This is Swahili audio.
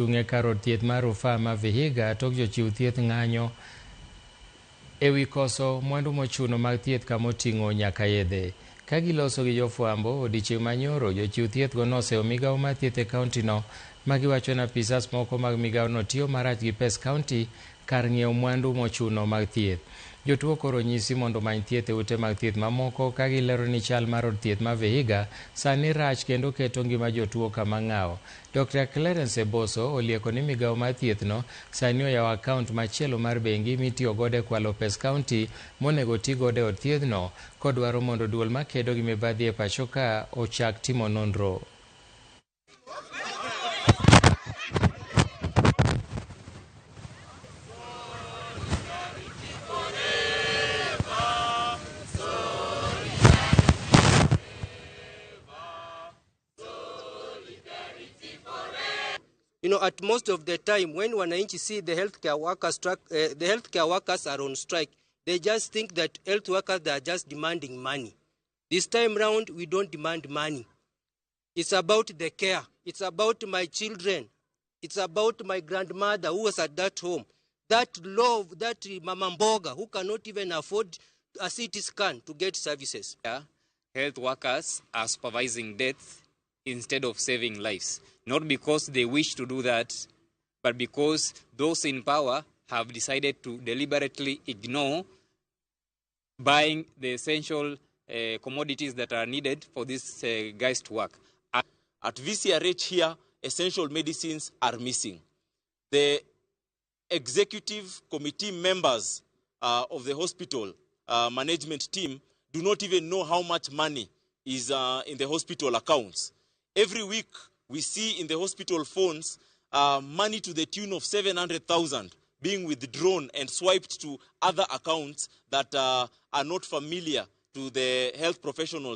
Ng'e kar thieth mar rufaa ma Vihiga tok jochiw thieth ng'anyo ewi koso mwandu mochuno mag thieth kamoting'o nyaka yedhe. Ka giloso gi jofwambo odiechieng' manyoro, jochiw thieth go noseo migawo mar thieth e kaontino ma giwacho ni apisas moko mag migawono tiyo marach gi pes kaonti kar ng'iewo mwandu mochuno mag thieth. Jotuo koro nyisi mondo omany thieth e ute mag thieth mamoko ka gilero ni chal mar od thieth ma Vihiga sani rach kendo keto ngima jotuo kama ng'awo. Dr. Clarence Eboso olieko ni migawo mar thiethno sani oyawo akaont machielo mar bengi mitiyo godo e kwalo pes kaonti monego ti godo e od thiethno kodwaro mondo duol makedo gi mibadhi e pacho ka ochak timo nonro. You know, at most of the time, when wananchi see the healthcare workers are on strike, they just think that health workers are just demanding money. This time round, we don't demand money. It's about the care. It's about my children. It's about my grandmother who was at that home. That love, that mama mboga who cannot even afford a CT scan to get services. Yeah. Health workers are supervising deaths instead of saving lives. Not because they wish to do that, but because those in power have decided to deliberately ignore buying the essential commodities that are needed for these guys to work. At VCRH here, essential medicines are missing. The executive committee members of the hospital management team do not even know how much money is in the hospital accounts. Every week, we see in the hospital phones money to the tune of 700,000 being withdrawn and swiped to other accounts that are not familiar to the health professionals.